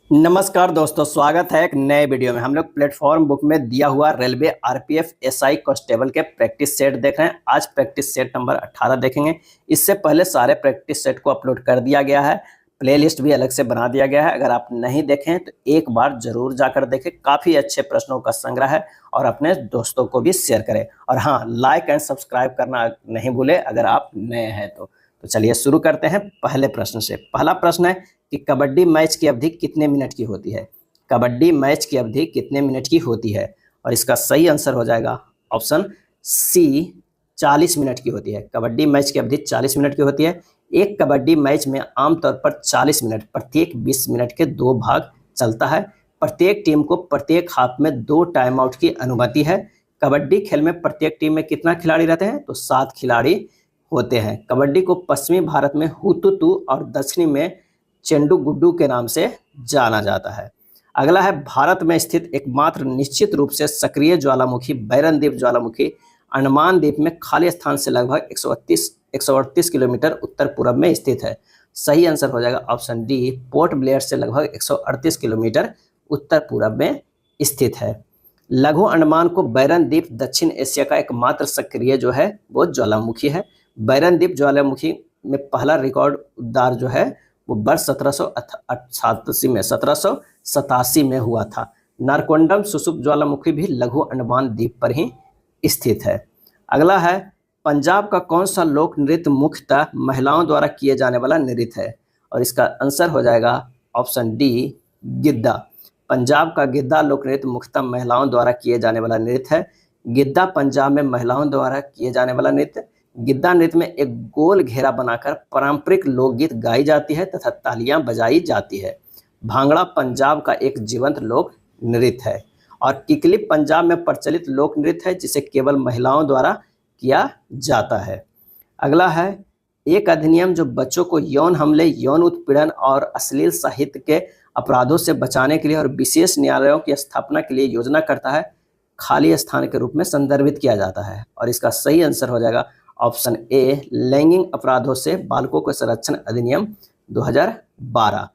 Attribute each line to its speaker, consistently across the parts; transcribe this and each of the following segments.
Speaker 1: नमस्कार दोस्तों, स्वागत है एक नए वीडियो में। हम लोग प्लेटफॉर्म बुक में दिया हुआ रेलवे आरपीएफ एसआई कांस्टेबल के प्रैक्टिस सेट देख रहे हैं। आज प्रैक्टिस सेट नंबर 18 देखेंगे। इससे पहले सारे प्रैक्टिस सेट को अपलोड कर दिया गया है, प्लेलिस्ट भी अलग से बना दिया गया है। अगर आप नहीं देखें तो एक बार जरूर जाकर देखें, काफ़ी अच्छे प्रश्नों का संग्रह है और अपने दोस्तों को भी शेयर करें। और हाँ, लाइक एंड सब्सक्राइब करना नहीं भूलें अगर आप नए हैं तो चलिए शुरू करते हैं पहले प्रश्न से। पहला प्रश्न है कि कबड्डी मैच की अवधि कितने मिनट की होती है। कबड्डी मैच की अवधि कितने मिनट की होती है? और इसका सही आंसर हो जाएगा ऑप्शन सी, 40 मिनट की होती है। कबड्डी मैच की अवधि 40 मिनट की होती है। एक कबड्डी मैच में आमतौर पर 40 मिनट, प्रत्येक 20 मिनट के 2 भाग चलता है। प्रत्येक टीम को प्रत्येक हाफ में 2 टाइम आउट की अनुमति है। कबड्डी खेल में प्रत्येक टीम में कितना खिलाड़ी रहते हैं? तो 7 खिलाड़ी होते हैं। कबड्डी को पश्चिमी भारत में हुतुतु और दक्षिणी में चेंडू गुड्डू के नाम से जाना जाता है। अगला है, भारत में स्थित एकमात्र निश्चित रूप से सक्रिय ज्वालामुखी बैरन द्वीप ज्वालामुखी अंडमान द्वीप में खाली स्थान से लगभग 138 किलोमीटर उत्तर पूर्व में स्थित है। सही आंसर हो जाएगा ऑप्शन डी, पोर्ट ब्लेयर से लगभग 138 किलोमीटर उत्तर पूर्व में स्थित है। लघु अंडमान को बैरन द्वीप दक्षिण एशिया का एकमात्र सक्रिय जो है वो ज्वालामुखी है। बैरन द्वीप ज्वालामुखी में पहला रिकॉर्ड उद्गार जो है वो वर्ष 1787 में हुआ था। नारकोंडम सुसुप ज्वालामुखी भी लघु अंडमान द्वीप पर ही स्थित है। अगला है, पंजाब का कौन सा लोक नृत्य मुख्यतः महिलाओं द्वारा किए जाने वाला नृत्य है? और इसका आंसर हो जाएगा ऑप्शन डी, गिद्दा। पंजाब का गिद्दा लोक नृत्य मुख्यतः महिलाओं द्वारा किए जाने वाला नृत्य है। गिद्दा पंजाब में महिलाओं द्वारा किए जाने वाला नृत्य। गिद्दा नृत्य में एक गोल घेरा बनाकर पारंपरिक लोकगीत गाई जाती है तथा तालियां बजाई जाती है। भांगड़ा पंजाब का एक जीवंत लोक नृत्य है। और किकली पंजाब में प्रचलित लोक नृत्य है जिसे केवल महिलाओं द्वारा किया जाता है। अगला है, एक अधिनियम जो बच्चों को यौन हमले, यौन उत्पीड़न और अश्लील साहित्य के अपराधों से बचाने के लिए और विशेष न्यायालयों की स्थापना के लिए योजना करता है, खाली स्थान के रूप में संदर्भित किया जाता है। और इसका सही आंसर हो जाएगा ऑप्शन ए, लैंगिक अपराधों से बालकों के संरक्षण अधिनियम 2012।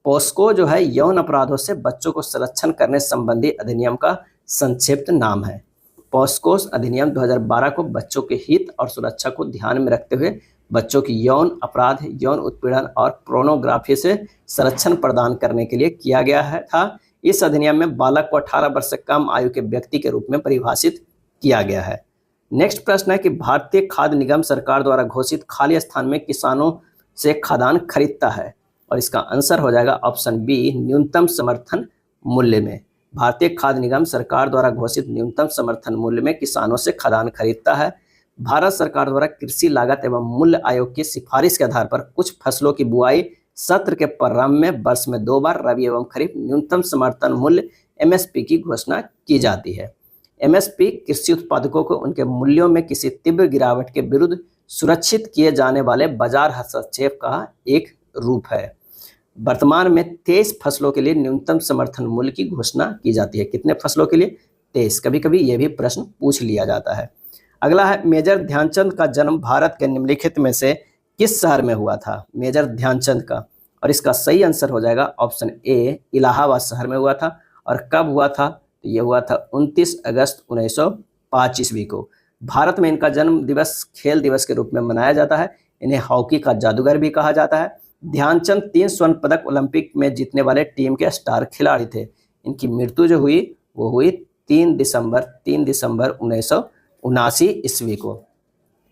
Speaker 1: पोस्को जो है यौन अपराधों से बच्चों को संरक्षण करने संबंधी अधिनियम का संक्षिप्त नाम है। पोस्को अधिनियम 2012 को बच्चों के हित और सुरक्षा को ध्यान में रखते हुए बच्चों की यौन अपराध, यौन उत्पीड़न और पोर्नोग्राफी से संरक्षण प्रदान करने के लिए किया गया था। इस अधिनियम में बालक को 18 वर्ष से कम आयु के व्यक्ति के रूप में परिभाषित किया गया है। नेक्स्ट प्रश्न है कि भारतीय खाद्य निगम सरकार द्वारा घोषित खाली स्थान में किसानों से खाद्यान्न खरीदता है। और इसका आंसर हो जाएगा ऑप्शन बी, न्यूनतम समर्थन मूल्य में। भारतीय खाद्य निगम सरकार द्वारा घोषित न्यूनतम समर्थन मूल्य में किसानों से खाद्यान्न खरीदता है। भारत सरकार द्वारा कृषि लागत एवं मूल्य आयोग की सिफारिश के आधार पर कुछ फसलों की बुआई सत्र के प्रारंभ में वर्ष में 2 बार रबी एवं खरीफ न्यूनतम समर्थन मूल्य एमएसपी की घोषणा की जाती है। एमएसपी कृषि उत्पादकों को उनके मूल्यों में किसी तीव्र गिरावट के विरुद्ध सुरक्षित किए जाने वाले बाजार हस्तक्षेप का एक रूप है। वर्तमान में 23 फसलों के लिए न्यूनतम समर्थन मूल्य की घोषणा की जाती है। कितने फसलों के लिए? 23। कभी कभी यह भी प्रश्न पूछ लिया जाता है। अगला है, मेजर ध्यानचंद का जन्म भारत के निम्नलिखित में से किस शहर में हुआ था? मेजर ध्यानचंद का, और इसका सही आंसर हो जाएगा ऑप्शन ए, इलाहाबाद शहर में हुआ था। और कब हुआ था? तो यह हुआ था 29 अगस्त 1905 ईस्वी को। भारत में इनका जन्म दिवस खेल दिवस के रूप में मनाया जाता है। इन्हें हॉकी का जादूगर भी कहा जाता है। ध्यानचंद 3 स्वर्ण पदक ओलंपिक में जीतने वाले टीम के स्टार खिलाड़ी थे। इनकी मृत्यु जो हुई वो हुई 3 दिसंबर 1979 ईस्वी को।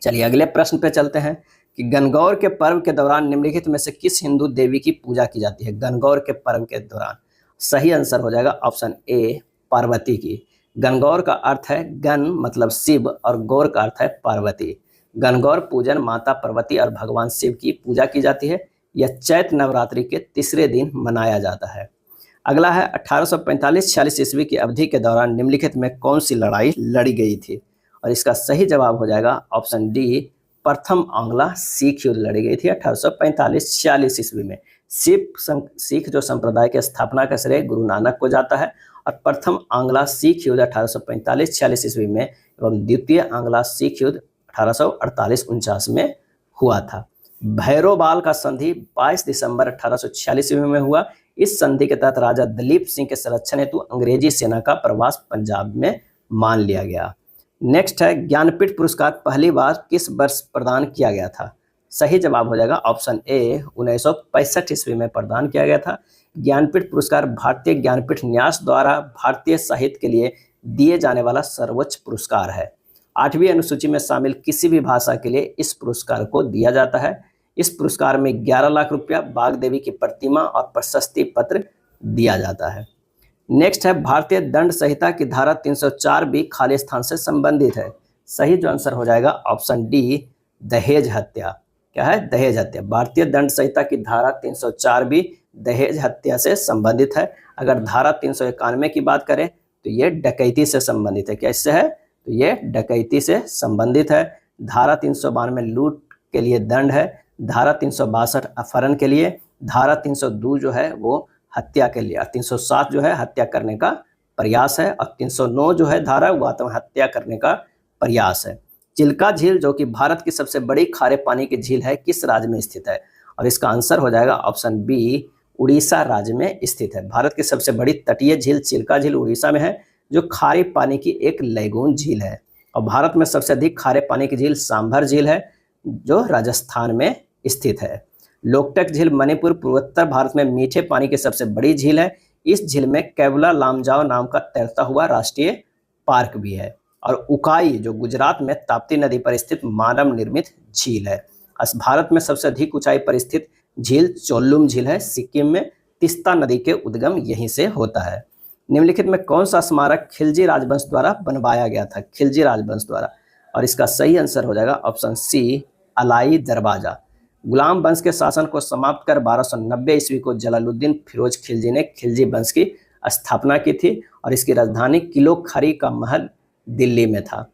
Speaker 1: चलिए अगले प्रश्न पे चलते हैं कि गणगौर के पर्व के दौरान निम्नलिखित में से किस हिंदू देवी की पूजा की जाती है? गणगौर के पर्व के दौरान सही आंसर हो जाएगा ऑप्शन ए, पार्वती की। गणगौर का अर्थ है गण मतलब शिव और गौर का अर्थ है पार्वती। गणगौर पूजन माता पार्वती और भगवान शिव की पूजा की जाती है। यह चैत्र नवरात्रि के तीसरे दिन मनाया जाता है। अगला है, 1845-46 ईस्वी की अवधि के दौरान निम्नलिखित में कौन सी लड़ाई लड़ी गई थी? और इसका सही जवाब हो जाएगा ऑप्शन डी, प्रथम आंग्ला सिख युद्ध लड़ी गई थी 1845-46 ईस्वी में। सिख जो संप्रदाय के स्थापना का श्रेय गुरु नानक को जाता है। और प्रथम आंग्ला सिख युद्ध 1845-46 ईस्वी में एवं द्वितीय आंग्ला सिख युद्ध 1848-49 में हुआ था। भैरोबाल का संधि 22 दिसंबर 1846 ईस्वी में हुआ। इस संधि के तहत राजा दलीप सिंह के संरक्षण हेतु अंग्रेजी सेना का प्रवास पंजाब में मान लिया गया। नेक्स्ट है, ज्ञानपीठ पुरस्कार पहली बार किस वर्ष प्रदान किया गया था? सही जवाब हो जाएगा ऑप्शन ए, 1965 ईस्वी में प्रदान किया गया था। ज्ञानपीठ पुरस्कार भारतीय ज्ञानपीठ न्यास द्वारा भारतीय साहित्य के लिए दिए जाने वाला सर्वोच्च पुरस्कार है। 8वीं अनुसूची में शामिल किसी भी भाषा के लिए इस पुरस्कार को दिया जाता है। इस पुरस्कार में 11 लाख रुपया, बाग देवी की प्रतिमा और प्रशस्ति पत्र दिया जाता है। नेक्स्ट है, भारतीय दंड संहिता की धारा 304 भी खालिस्तान से संबंधित है। सही जो आंसर हो जाएगा ऑप्शन डी, दहेज हत्या। क्या है? दहेज हत्या। भारतीय दंड संहिता की धारा 304 भी दहेज हत्या से संबंधित है। अगर धारा 391 की बात करें तो ये डकैती से संबंधित है। कैसे है? तो ये डकैती से संबंधित है। धारा 392 लूट के लिए दंड है। धारा 362 अपहरण के लिए। धारा 302 जो है वो हत्या के लिए, और 307 जो है हत्या करने का प्रयास है, और 309 जो है धारा वो आत्महत्या करने का प्रयास है। चिल्का झील जो कि भारत की सबसे बड़ी खारे पानी की झील है, किस राज्य में स्थित है? और इसका आंसर हो जाएगा ऑप्शन बी, उड़ीसा राज्य में स्थित है। भारत की सबसे बड़ी तटीय झील चिल्का झील उड़ीसा में है, जो खारे पानी की एक लैगून झील है। और भारत में सबसे अधिक खारे पानी की झील सांभर झील है, जो राजस्थान में स्थित है। लोकटक झील मणिपुर पूर्वोत्तर भारत में मीठे पानी की सबसे बड़ी झील है। इस झील में केवला लामजाओ नाम का तैरता हुआ राष्ट्रीय पार्क भी है। और उकाई जो गुजरात में ताप्ती नदी पर स्थित मानव निर्मित झील है। भारत में सबसे अधिक ऊंचाई पर स्थित झील चोल्लुम झील है, सिक्किम में। तिस्ता नदी के उद्गम यहीं से होता है। निम्नलिखित में कौन सा स्मारक खिलजी राजवंश द्वारा बनवाया गया था? खिलजी राजवंश द्वारा। और इसका सही आंसर हो जाएगा ऑप्शन सी, अलाई दरवाजा। गुलाम वंश के शासन को समाप्त कर 1290 ईस्वी को जलालुद्दीन फिरोज खिलजी ने खिलजी वंश की स्थापना की थी, और इसकी राजधानी किलो खरी का महल दिल्ली में था।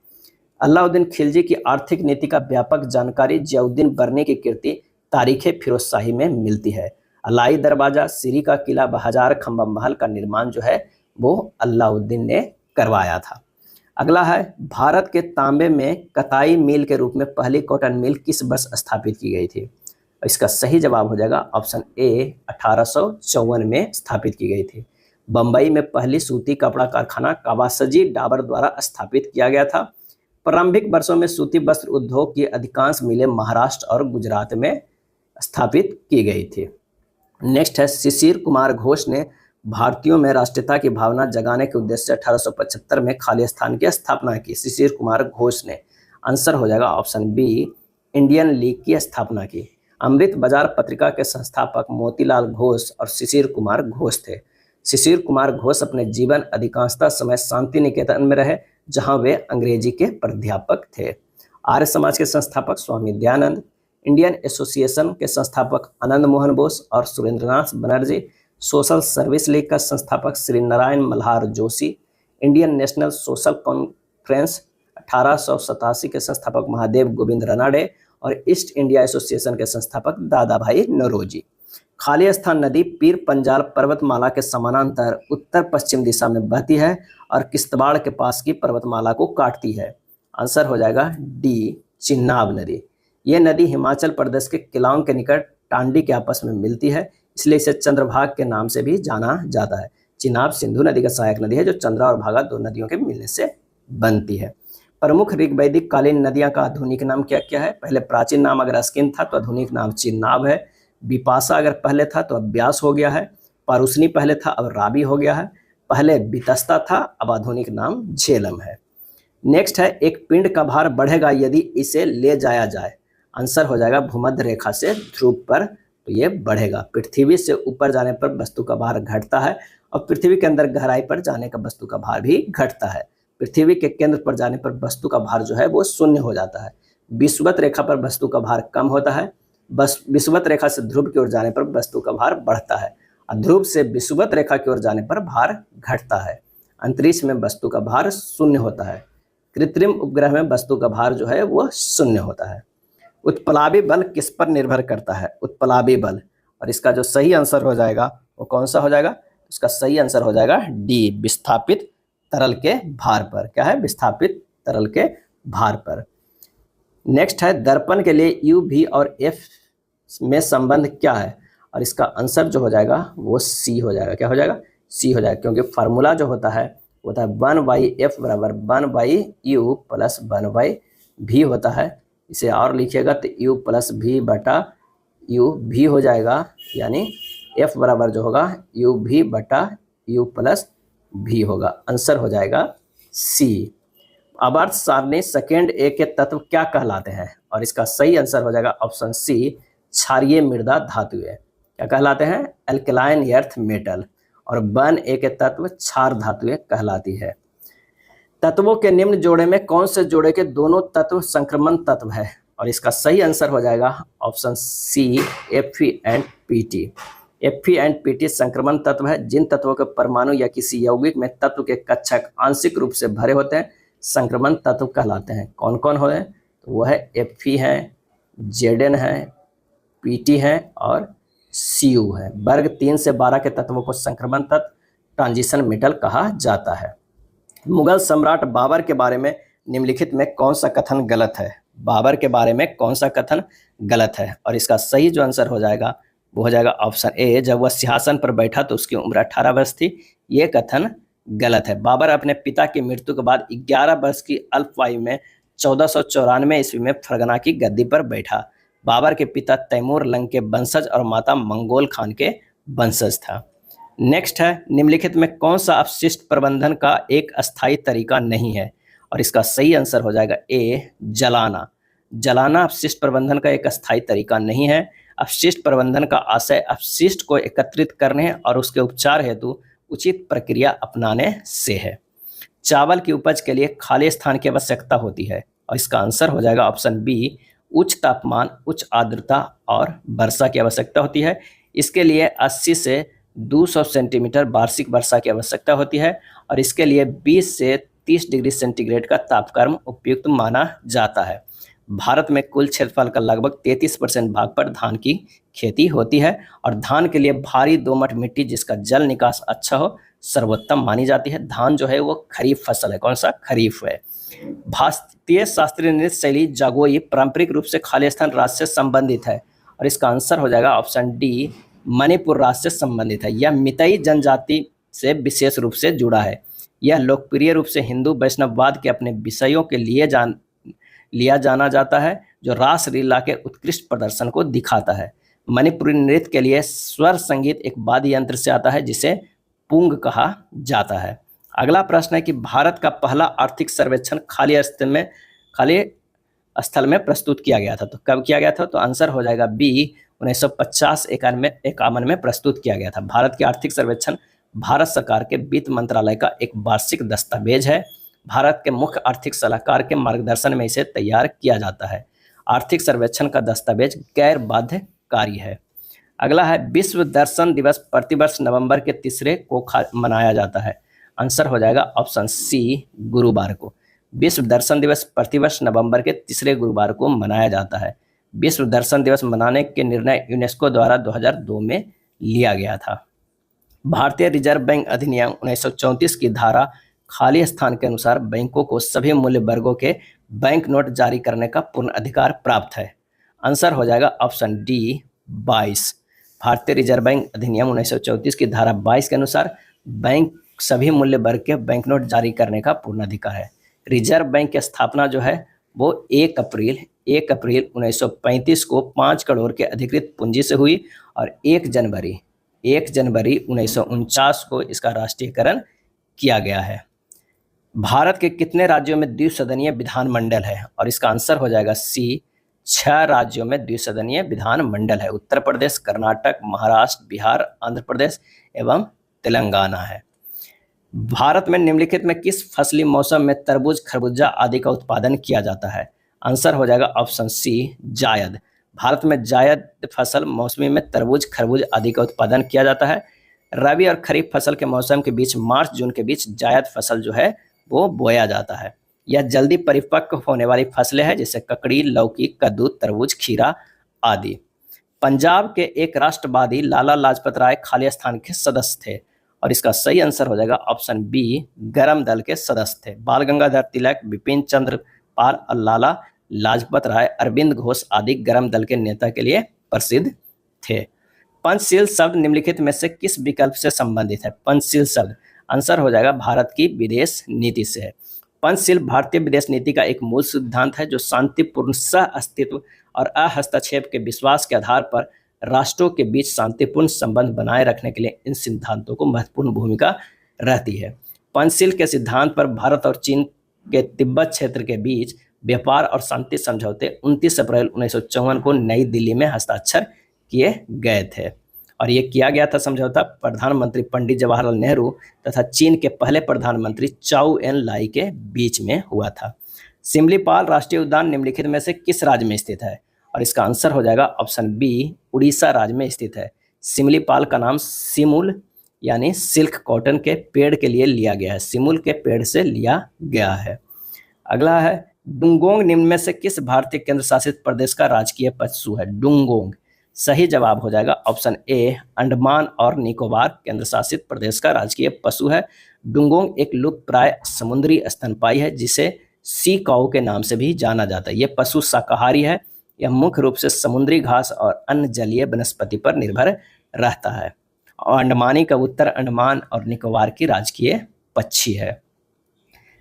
Speaker 1: अलाउद्दीन खिलजी की आर्थिक नीति का व्यापक जानकारी जियाउद्दीन बरनी की कृति तारीख फिरोजशाही में मिलती है। अलाई दरवाजा, सीरी का किला व हजार खंबा महल का निर्माण जो है वो अलाउद्दीन ने करवाया था। अगला है, भारत के तांबे में कताई मिल के रूप में पहली कॉटन मिल किस वर्ष स्थापित की गई थी? इसका सही जवाब हो जाएगा ऑप्शन ए, 1854 में स्थापित की गई थी। बंबई में पहली सूती कपड़ा कारखाना कावासजी डाबर द्वारा स्थापित किया गया था। प्रारंभिक वर्षों में सूती वस्त्र उद्योग की अधिकांश मिलें महाराष्ट्र और गुजरात में स्थापित की गई थी। नेक्स्ट है, शिशिर कुमार घोष ने भारतीयों में राष्ट्रीयता की भावना जगाने के उद्देश्य से 1875 में खालिस्तान की स्थापना की। शिशिर कुमार घोष ने, आंसर हो जाएगा ऑप्शन बी, इंडियन लीग की स्थापना की। अमृत बाजार पत्रिका के संस्थापक मोतीलाल घोष और शिशिर कुमार घोष थे। शिशिर कुमार घोष अपने जीवन अधिकांशतः समय शांति निकेतन में रहे, जहां वे अंग्रेजी के प्राध्यापक थे। आर्य समाज के संस्थापक स्वामी दयानंद, इंडियन एसोसिएशन के संस्थापक आनंद मोहन बोस और Surendranath Banerjee, social service league का संस्थापक Shri Narayan Malhar Joshi, Indian national social conference 1887 के संस्थापक महादेव गोविंद रनाडे और ईस्ट इंडिया एसोसिएशन के संस्थापक दादा भाई नौरोजी। खालिस्तान नदी पीर पंजाल पर्वतमाला के समानांतर उत्तर पश्चिम दिशा में बहती है और किश्तवाड़ के पास की पर्वतमाला को काटती है। आंसर हो जाएगा डी, चिनाब नदी। यह नदी हिमाचल प्रदेश के किलांग के निकट टांडी के आपस में मिलती है, इसलिए इसे चंद्रभाग के नाम से भी जाना जाता है। चिनाब सिंधु नदी का सहायक नदी है, जो चंद्रा और भागा दो नदियों के मिलने से बनती है। प्रमुख ऋग्वैदिक कालीन नदियां का आधुनिक नाम क्या क्या है? पहले प्राचीन नाम अगर अस्किन था तो आधुनिक नाम चिनाब है। बिपाशा अगर पहले था तो अब ब्यास हो गया है। पारुसनी पहले था, अब रावी हो गया है। पहले बितस्ता था, अब आधुनिक नाम झेलम है। नेक्स्ट है, एक पिंड का भार बढ़ेगा यदि इसे ले जाया जाए। आंसर हो जाएगा भूमध्य रेखा से ध्रुव पर, तो ये बढ़ेगा। पृथ्वी से ऊपर जाने पर वस्तु का भार घटता है, और पृथ्वी के अंदर गहराई पर जाने का वस्तु का भार भी घटता है। पृथ्वी के केंद्र पर जाने पर वस्तु का भार जो है वो शून्य हो जाता है। विषुवत रेखा पर वस्तु का भार कम होता है। बस विषुवत रेखा से ध्रुव की ओर जाने पर वस्तु का भार बढ़ता है, और ध्रुव से विषुवत रेखा की ओर जाने पर भार घटता है। अंतरिक्ष में वस्तु का भार शून्य होता है। कृत्रिम उपग्रह में वस्तु का भार जो है वो शून्य होता है। उत्प्लावी बल किस पर निर्भर करता है? उत्प्लावी बल। और इसका जो सही आंसर हो जाएगा वो कौन सा हो जाएगा? इसका सही आंसर हो जाएगा डी, विस्थापित तरल के भार पर। क्या है? विस्थापित तरल के भार पर। नेक्स्ट है, दर्पण के लिए यू, वी और एफ में संबंध क्या है? और इसका आंसर जो हो जाएगा वो सी हो जाएगा। क्या हो जाएगा? सी हो जाएगा, क्योंकि फार्मूला जो होता है वो होता है 1/f बराबर 1/u प्लस 1/v होता है। इसे और लिखिएगा तो u प्लस v बटा u v हो जाएगा, यानी f बराबर जो होगा u v बटा u प्लस v होगा। आंसर हो जाएगा सी। आवर्त सारणी सेकेंड ए के तत्व क्या कहलाते हैं? और इसका सही आंसर हो जाएगा ऑप्शन सी, क्षारीय मृदा धातुएं। क्या कहलाते हैं? Alkaline earth metal. और 1A के तत्व क्षार धातुएं कहलाती है। तत्वों के निम्न जोड़े में कौन से जोड़े के दोनों तत्व संक्रमण तत्व है? और इसका सही आंसर हो जाएगा option C, Fe and Pt। Fe and Pt संक्रमण तत्व है। जिन तत्वों के परमाणु या किसी यौगिक में तत्व के कक्षक आंशिक रूप से भरे होते हैं संक्रमण तत्व कहलाते हैं। कौन कौन हो? तो वो है Fe है, Zn है, Pt है और Cu है। वर्ग 3 से 12 के तत्वों को संक्रमण तत्व, ट्रांजिशन मेटल कहा जाता है। मुगल सम्राट बाबर के बारे में निम्नलिखित में कौन सा कथन गलत है? बाबर के बारे में कौन सा कथन गलत है? और इसका सही जो आंसर हो जाएगा वो हो जाएगा ऑप्शन ए, जब वह सिंहासन पर बैठा तो उसकी उम्र 18 वर्ष थी। ये कथन गलत है। बाबर अपने पिता की मृत्यु के बाद 11 वर्ष की अल्पायु में 1494 ईस्वी में फरगना की गद्दी पर बैठा। बाबर के पिता तैमूर लंग के वंशज और माता मंगोल खान के वंशज था। नेक्स्ट है, निम्नलिखित में कौन सा अपशिष्ट प्रबंधन का एक अस्थायी तरीका नहीं है? और इसका सही आंसर हो जाएगा ए, जलाना। जलाना अपशिष्ट प्रबंधन का एक अस्थायी तरीका नहीं है। अपशिष्ट प्रबंधन का आशय अपशिष्ट को एकत्रित करने और उसके उपचार हेतु उचित प्रक्रिया अपनाने से है। चावल की उपज के लिए खाली स्थान की आवश्यकता होती है और इसका आंसर हो जाएगा ऑप्शन बी, उच्च तापमान, उच्च आर्द्रता और वर्षा की आवश्यकता होती है। इसके लिए 80 से 200 सेंटीमीटर वार्षिक वर्षा की आवश्यकता होती है और इसके लिए 20 से 30 डिग्री सेंटीग्रेड का तापक्रम उपयुक्त माना जाता है। भारत में कुल क्षेत्रफल का लगभग 33% भाग पर धान की खेती होती है और धान के लिए भारी दोमट मिट्टी जिसका जल निकास अच्छा हो सर्वोत्तम मानी जाती है। धान जो है वो खरीफ फसल है। कौन सा? खरीफ है। भारतीय शास्त्रीय नृत्य शैली जागोई पारंपरिक रूप से खालिस्तान राज्य से संबंधित है और इसका आंसर हो जाएगा ऑप्शन डी, मणिपुर राज्य से संबंधित है। यह मितई जनजाति से विशेष रूप से जुड़ा है। यह लोकप्रिय रूप से हिंदू वैष्णववाद के अपने विषयों के लिए लिया जाना जाता है, जो रास लीला के उत्कृष्ट प्रदर्शन को दिखाता है। मणिपुरी नृत्य के लिए स्वर संगीत एक वाद्य यंत्र से आता है जिसे पुंग कहा जाता है। अगला प्रश्न है कि भारत का पहला आर्थिक सर्वेक्षण खाली स्थल में प्रस्तुत किया गया था। तो कब किया गया था? तो आंसर हो जाएगा बी, 1950-51 में प्रस्तुत किया गया था। भारत की आर्थिक सर्वेक्षण भारत सरकार के वित्त मंत्रालय का एक वार्षिक दस्तावेज है। भारत के मुख्य आर्थिक सलाहकार के मार्गदर्शन में इसे तैयार किया जाता है। आर्थिक सर्वेक्षण का दस्तावेज गैर बाध्यकारी है। अगला है, विश्व दर्शन दिवस प्रतिवर्ष नवंबर के तीसरे को मनाया जाता है। आंसर हो जाएगा ऑप्शन सी, गुरुवार को। विश्व दर्शन दिवस प्रतिवर्ष नवंबर के तीसरे गुरुवार को मनाया जाता है। विश्व दर्शन दिवस मनाने के निर्णय यूनेस्को द्वारा 2002 में लिया गया था। भारतीय रिजर्व बैंक अधिनियम 1934 की धारा खाली स्थान के अनुसार बैंकों को सभी मूल्य वर्गों के बैंक नोट जारी करने का पूर्ण अधिकार प्राप्त है। आंसर हो जाएगा ऑप्शन डी, 22। भारतीय रिजर्व बैंक अधिनियम 1934 की धारा 22 के अनुसार बैंक सभी मूल्य वर्ग के बैंक नोट जारी करने का पूर्ण अधिकार है। रिजर्व बैंक की स्थापना जो है वो 1 अप्रैल 1935 को 5 करोड़ के अधिकृत पूंजी से हुई और 1 जनवरी 1949 को इसका राष्ट्रीयकरण किया गया है। भारत के कितने राज्यों में द्विसदनीय विधानमंडल है? और इसका आंसर हो जाएगा सी, 6 राज्यों में द्विसदनीय विधानमंडल है। उत्तर प्रदेश, कर्नाटक, महाराष्ट्र, बिहार, आंध्र प्रदेश एवं तेलंगाना है। भारत में निम्नलिखित में किस फसली मौसम में तरबूज, खरबूजा आदि का उत्पादन किया जाता है? आंसर हो जाएगा ऑप्शन सी, जायद। भारत में जायद फसल मौसमी में तरबूज, खरबूज आदि का उत्पादन किया जाता है। रबी और खरीफ फसल के मौसम के बीच मार्च जून के बीच जायद फसल जो है वो बोया जाता है। यह जल्दी परिपक्व होने वाली फसलें हैं जैसे ककड़ी, लौकी, कद्दू, तरबूज, खीरा आदि। पंजाब के एक राष्ट्रवादी लाला लाजपत राय खाली स्थान के सदस्य थे और इसका सही आंसर हो जाएगा ऑप्शन बी, गरम दल के सदस्य थे। बाल गंगाधर तिलक, बिपिन चंद्र पाल और लाला लाजपत राय, अरविंद घोष आदि गरम दल के नेता के लिए प्रसिद्ध थे। पंचशील शब्द निम्नलिखित में से किस विकल्प से संबंधित है? पंचशील शब्द आंसर हो जाएगा भारत की विदेश नीति से है। पंचशील भारतीय विदेश नीति का एक मूल सिद्धांत है जो शांतिपूर्ण सह अस्तित्व और अहस्तक्षेप के विश्वास के आधार पर राष्ट्रों के बीच शांतिपूर्ण संबंध बनाए रखने के लिए इन सिद्धांतों को महत्वपूर्ण भूमिका रहती है। पंचशील के सिद्धांत पर भारत और चीन के तिब्बत क्षेत्र के बीच व्यापार और शांति समझौते 29 अप्रैल 1954 को नई दिल्ली में हस्ताक्षर किए गए थे और ये किया गया था समझौता प्रधानमंत्री पंडित जवाहरलाल नेहरू तथा चीन के पहले प्रधानमंत्री चाउ एन लाई के बीच में हुआ था। सिमलीपाल राष्ट्रीय उद्यान निम्नलिखित में से किस राज्य में स्थित है? और इसका आंसर हो जाएगा ऑप्शन बी, उड़ीसा राज्य में स्थित है। सिमलीपाल का नाम सिमुल यानी सिल्क कॉटन के पेड़ के लिए लिया गया है, सिमुल के पेड़ से लिया गया है। अगला है डुंगोंग निम्न में से किस भारतीय केंद्र शासित प्रदेश का राजकीय पशु है? डुंगोंग सही जवाब हो जाएगा ऑप्शन ए, अंडमान और निकोबार केंद्र शासित प्रदेश का राजकीय पशु है। डुंगोंग एक लुप्तप्राय समुद्री स्तनपायी है जिसे सी काऊ के नाम से भी जाना जाता है। यह पशु शाकाहारी है। यह मुख्य रूप से समुद्री घास और अन्य जलीय वनस्पति पर निर्भर रहता है और अंडमानी का उत्तर अंडमान और निकोबार की राजकीय पक्षी है।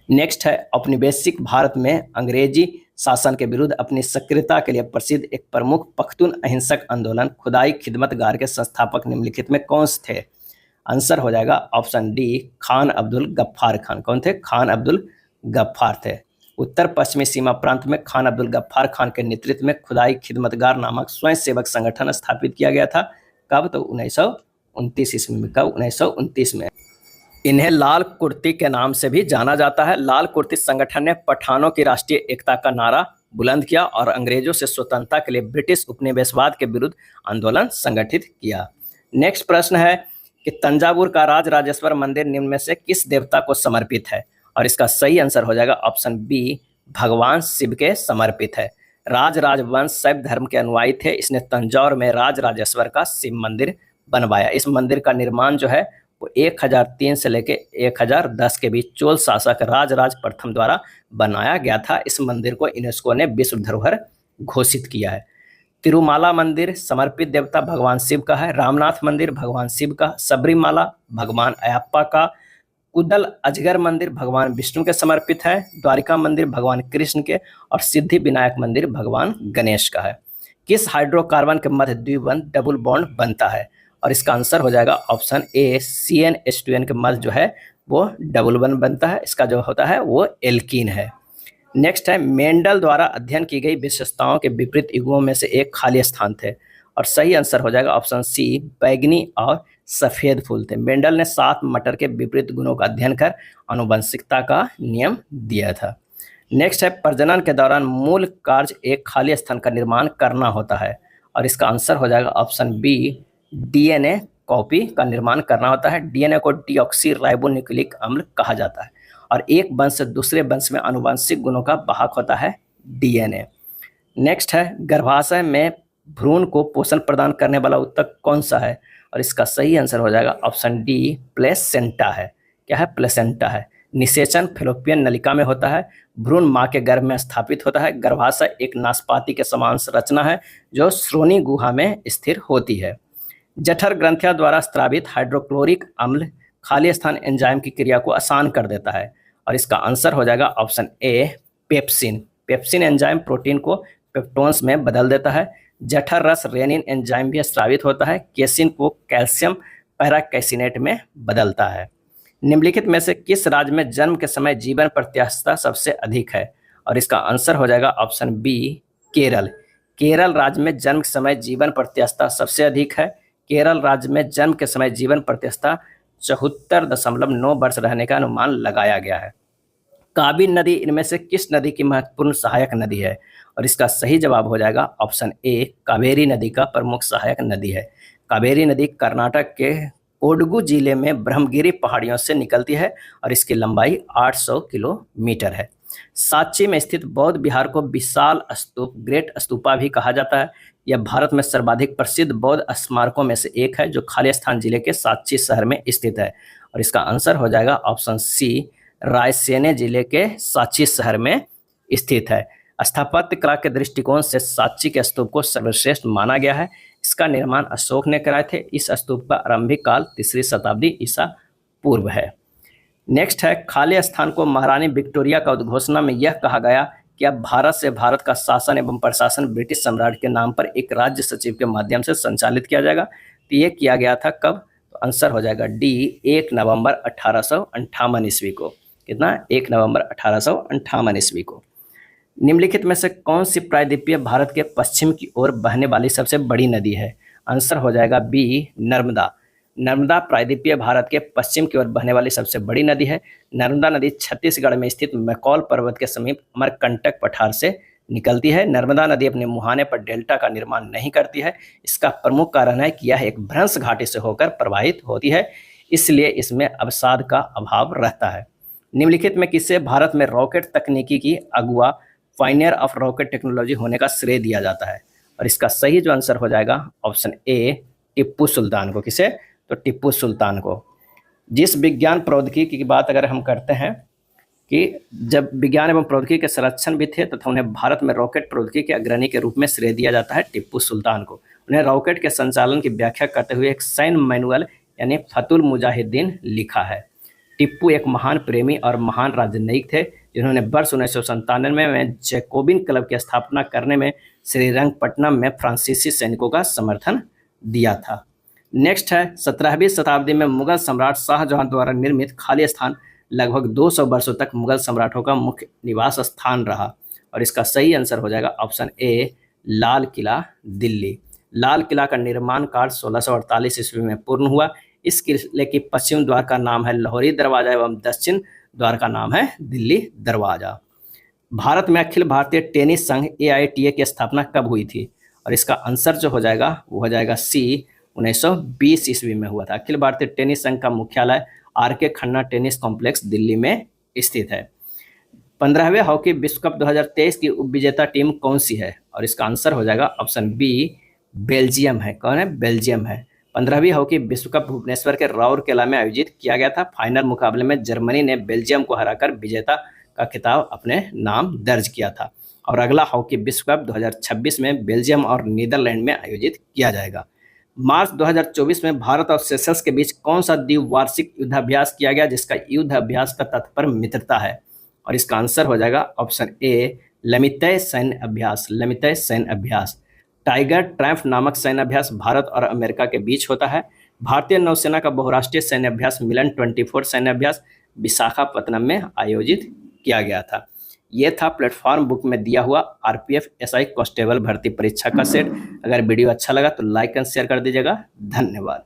Speaker 1: नेक्स्ट है औपनिवेशिक भारत में अंग्रेजी शासन के विरुद्ध अपनी सक्रियता के लिए प्रसिद्ध एक प्रमुख पख्तून अहिंसक आंदोलन खुदाई खिदमतगार के संस्थापक निम्नलिखित में कौन से थे? आंसर हो जाएगा ऑप्शन डी, खान अब्दुल गफ्फार खान। कौन थे? खान अब्दुल गफ्फार थे। उत्तर पश्चिमी सीमा प्रांत में खान अब्दुल गफ्फार खान के नेतृत्व में खुदाई खिदमतगार नामक स्वयंसेवक संगठन स्थापित किया गया था। कब? तो 1929 ईस्वी में। कब? 1929 में। इन्हें लाल कुर्ती के नाम से भी जाना जाता है। लाल कुर्ती संगठन ने पठानों की राष्ट्रीय एकता का नारा बुलंद किया और अंग्रेजों से स्वतंत्रता के लिए ब्रिटिश उपनिवेशवाद के विरुद्ध आंदोलन संगठित किया। नेक्स्ट प्रश्न है कि तंजावुर का राजराजेश्वर मंदिर निम्न में से किस देवता को समर्पित है? और इसका सही आंसर हो जाएगा ऑप्शन बी, भगवान शिव के समर्पित है। राजराजवंश शैव धर्म के अनुयायी थे। इसने तंजौर में राजराजेश्वर का शिव मंदिर बनवाया। इस मंदिर का निर्माण जो है वो 1003 से लेके 1010 के बीच चोल शासक राजराज प्रथम द्वारा बनाया गया था। इस मंदिर को यूनेस्को ने विश्व धरोहर घोषित किया है। तिरुमाला मंदिर समर्पित देवता भगवान शिव का है। रामनाथ मंदिर भगवान शिव का। सबरीमाला भगवान अयप्पा का। कुदल अजगर मंदिर भगवान विष्णु के समर्पित है। द्वारिका मंदिर भगवान कृष्ण के और सिद्धि विनायक मंदिर भगवान गणेश का है। किस हाइड्रोकार्बन के मध्य द्विबंध डबल बॉन्ड बनता है? और इसका आंसर हो जाएगा ऑप्शन ए, CnH2n के मध्य जो है वो डबल बॉन्ड बनता है। इसका जो होता है वो एल्कीन है। नेक्स्ट है मेंडल द्वारा अध्ययन की गई विशेषताओं के विपरीत युग्मों में से एक खाली स्थान थे और सही आंसर हो जाएगा ऑप्शन सी, बैगनी और सफेद फूल थे। मेंडल ने 7 मटर के विपरीत गुणों का अध्ययन कर आनुवंशिकता का नियम दिया था। नेक्स्ट है प्रजनन के दौरान मूल कार्य एक खाली स्थान का निर्माण करना होता है और इसका आंसर हो जाएगा ऑप्शन बी, DNA कॉपी का निर्माण करना होता है। DNA को डीऑक्सी राइबोन्यूक्लिक अम्ल कहा जाता है और एक वंश से दूसरे वंश में आनुवंशिक गुणों का वाहक होता है DNA। नेक्स्ट है गर्भाशय में भ्रूण को पोषण प्रदान करने वाला ऊतक कौन सा है? और इसका सही आंसर हो जाएगा ऑप्शन डी, प्लेसेंटा है। क्या है? प्लेसेंटा है। निषेचन फेलोपियन नलिका में होता है। भ्रूण मां के गर्भ में स्थापित होता है। गर्भाशय एक नाशपाती के समान संरचना है जो श्रोणि गुहा में स्थिर होती है। जठर ग्रंथियों द्वारा स्रावित हाइड्रोक्लोरिक अम्ल खाली स्थान एंजाइम की क्रिया को आसान कर देता है और इसका आंसर हो जाएगा option A, pepsin. Pepsin enzyme protein को पेप्टोन्स में बदल देता है। जठर रस रेनिन एंजाइम भी स्रावित होता है। केसिन को कैल्शियम पैराकैसिनेट में बदलता है। निम्नलिखित में से किस राज्य में जन्म के समय जीवन प्रत्याशा सबसे अधिक है? और इसका आंसर हो जाएगा ऑप्शन बी, केरल। केरल राज्य में जन्म के समय जीवन प्रत्याशा सबसे अधिक है। केरल राज्य में जन्म के समय जीवन प्रत्याशा 74.9 वर्ष रहने का अनुमान लगाया गया है। काबी नदी इनमें से किस नदी की महत्वपूर्ण सहायक नदी है? और इसका सही जवाब हो जाएगा ऑप्शन ए, कावेरी नदी का प्रमुख सहायक नदी है। कावेरी नदी कर्नाटक के कोडगु जिले में ब्रह्मगिरी पहाड़ियों से निकलती है और इसकी लंबाई 800 किलोमीटर है। सांची में स्थित बौद्ध विहार को विशाल स्तूप, ग्रेट स्तूपा भी कहा जाता है। यह भारत में सर्वाधिक प्रसिद्ध बौद्ध स्मारकों में से एक है जो खालिस्तान जिले के सांची शहर में स्थित है और इसका आंसर हो जाएगा ऑप्शन सी, रायसेन जिले के सांची शहर में स्थित है। स्थापत्य कला के दृष्टिकोण से सांची के स्तूप को सर्वश्रेष्ठ माना गया है। इसका निर्माण अशोक ने कराए थे। इस स्तूप का आरंभिक काल 3री शताब्दी ईसा पूर्व है। नेक्स्ट है, खाली स्थान को महारानी विक्टोरिया का उद्घोषणा में यह कहा गया कि अब भारत से भारत का शासन एवं प्रशासन ब्रिटिश सम्राट के नाम पर एक राज्य सचिव के माध्यम से संचालित किया जाएगा। तो ये किया गया था कब? तो आंसर हो जाएगा डी, 1 नवंबर 1858 ईस्वी को। कितना? 1 नवंबर 1858 ईस्वी को। निम्नलिखित में से कौन सी प्रायद्वीपीय भारत के पश्चिम की ओर बहने वाली सबसे बड़ी नदी है? आंसर हो जाएगा बी, नर्मदा। नर्मदा प्रायद्वीपीय भारत के पश्चिम की ओर बहने वाली सबसे बड़ी नदी है। नर्मदा नदी छत्तीसगढ़ में स्थित मैकॉल पर्वत के समीप अमरकंटक पठार से निकलती है। नर्मदा नदी अपने मुहाने पर डेल्टा का निर्माण नहीं करती है। इसका प्रमुख कारण है कि यह एक भ्रंश घाटी से होकर प्रवाहित होती है, इसलिए इसमें अवसाद का अभाव रहता है। निम्नलिखित में किसे भारत में रॉकेट तकनीकी की अगुआ, पायनियर ऑफ रॉकेट टेक्नोलॉजी होने का श्रेय दिया जाता है? और इसका सही जो आंसर हो जाएगा ऑप्शन ए, टिप्पू सुल्तान को। किसे? तो टिप्पू सुल्तान को। जिस विज्ञान प्रौद्योगिकी की बात अगर हम करते हैं कि जब विज्ञान एवं प्रौद्योगिकी के संरक्षण भी थे तथा उन्हें भारत में रॉकेट प्रौद्योगिकी के अग्रणी के रूप में श्रेय दिया जाता है टिप्पू सुल्तान को। उन्हें रॉकेट के संचालन की व्याख्या करते हुए एक सैन्य मैनुअल यानी फतुल मुजाहिदीन लिखा है। टिप्पू एक महान प्रेमी और महान राजनयिक थे, जिन्होंने वर्ष 1997 में जैकोबिन क्लब की स्थापना करने में श्रीरंगपट्टनम में फ्रांसीसी सैनिकों का समर्थन दिया था। नेक्स्ट है, 17वीं शताब्दी में मुगल सम्राट शाहजहां द्वारा निर्मित खाली स्थान लगभग 200 वर्षों तक मुगल सम्राटों का मुख्य निवास स्थान रहा। और इसका सही आंसर हो जाएगा ऑप्शन ए, लाल किला, दिल्ली। लाल किला का निर्माण कार्य 1648 ईस्वी में पूर्ण हुआ। इस किले की पश्चिम द्वार का नाम है लाहौरी दरवाजा एवं दक्षिण द्वार का नाम है दिल्ली दरवाजा। भारत में अखिल भारतीय टेनिस संघ AITA की स्थापना कब हुई थी? और इसका आंसर जो हो जाएगा वो हो जाएगा सी, 1920 ईस्वी में हुआ था। अखिल भारतीय टेनिस संघ का मुख्यालय RK Khanna tennis complex Delhi में स्थित है। 15वें हॉकी विश्व कप 2023 की उपविजेता टीम कौन सी है? और इसका आंसर हो जाएगा ऑप्शन बी, बेल्जियम है। कौन है? बेल्जियम है। 15वीं हॉकी विश्व कप भुवनेश्वर के राउरकेला में आयोजित किया गया था। फाइनल मुकाबले में जर्मनी ने बेल्जियम को हराकर विजेता का खिताब अपने नाम दर्ज किया था। और अगला हॉकी विश्व कप 2026 में बेल्जियम और नीदरलैंड में आयोजित किया जाएगा। मार्च 2024 में भारत और सेशल्स के बीच कौन सा द्विवार्षिक युद्धाभ्यास किया गया, जिसका युद्धाभ्यास का तात्पर्य मित्रता है? और इसका आंसर हो जाएगा ऑप्शन ए, लमितय सैन्य अभ्यास। लमितय सैन्य अभ्यास। टाइगर ट्रैम्प नामक सैन्य अभ्यास भारत और अमेरिका के बीच होता है। भारतीय नौसेना का बहुराष्ट्रीय सैन्य अभ्यास मिलन 24 सैन्य अभ्यास विशाखापत्तनम में आयोजित किया गया था। ये था प्लेटफॉर्म बुक में दिया हुआ RPF SI कांस्टेबल भर्ती परीक्षा का सेट। अगर वीडियो अच्छा लगा तो लाइक एंड शेयर कर दीजिएगा। धन्यवाद।